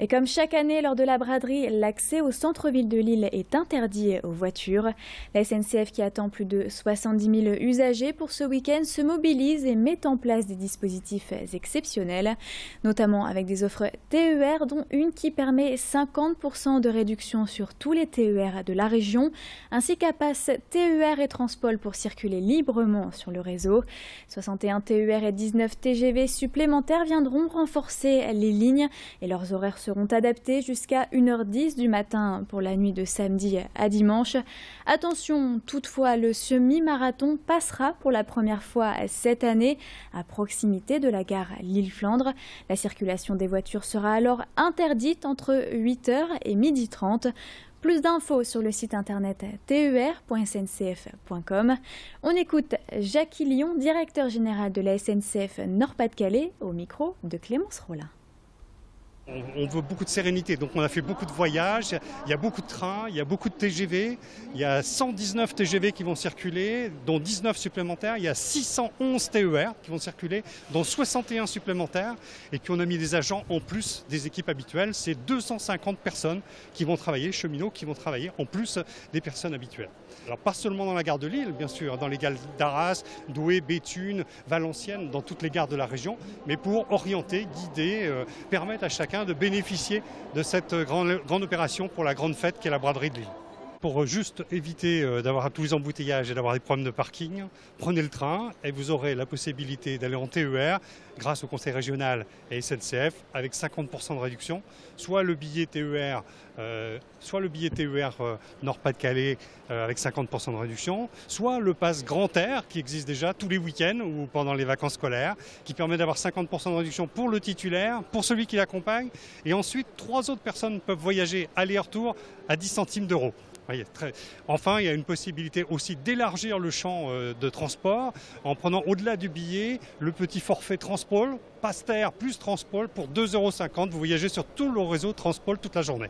Et comme chaque année lors de la braderie, l'accès au centre-ville de Lille est interdit aux voitures. La SNCF, qui attend plus de 70 000 usagers pour ce week-end, se mobilise et met en place des dispositifs exceptionnels, notamment avec des offres TER, dont une qui permet 50% de réduction sur tous les TER de la région, ainsi qu'un pass TER et Transpol pour circuler librement sur le réseau. 61 TER et 19 TGV supplémentaires viendront renforcer les lignes et leurs horaires seront adaptés jusqu'à 1h10 du matin pour la nuit de samedi à dimanche. Attention, toutefois, le semi-marathon passera pour la première fois cette année à proximité de la gare Lille-Flandre. La circulation des voitures sera alors interdite entre 8h et 12h30. Plus d'infos sur le site internet ter.sncf.com. On écoute Jackie Lyon, directeur général de la SNCF Nord-Pas-de-Calais, au micro de Clémence Rollin. On veut beaucoup de sérénité, donc on a fait beaucoup de voyages, il y a beaucoup de trains, il y a beaucoup de TGV, il y a 119 TGV qui vont circuler, dont 19 supplémentaires, il y a 611 TER qui vont circuler, dont 61 supplémentaires, et puis on a mis des agents en plus des équipes habituelles, c'est 250 personnes qui vont travailler, cheminots qui vont travailler en plus des personnes habituelles. Alors pas seulement dans la gare de Lille, bien sûr, dans les gares d'Arras, Douai, Béthune, Valenciennes, dans toutes les gares de la région, mais pour orienter, guider, permettre à chacun de bénéficier de cette grande opération pour la grande fête qu'est la braderie de Lille. Pour juste éviter d'avoir tous les embouteillages et d'avoir des problèmes de parking, prenez le train et vous aurez la possibilité d'aller en TER grâce au Conseil régional et SNCF avec 50% de réduction, soit le billet TER, Nord-Pas-de-Calais avec 50% de réduction, soit le pass Grand Air qui existe déjà tous les week-ends ou pendant les vacances scolaires, qui permet d'avoir 50% de réduction pour le titulaire, pour celui qui l'accompagne, et ensuite 3 autres personnes peuvent voyager aller-retour à 10 centimes d'euros. Enfin, il y a une possibilité aussi d'élargir le champ de transport en prenant au-delà du billet le petit forfait Transpol, Pass TER plus Transpol pour 2,50 €. Vous voyagez sur tout le réseau Transpol toute la journée.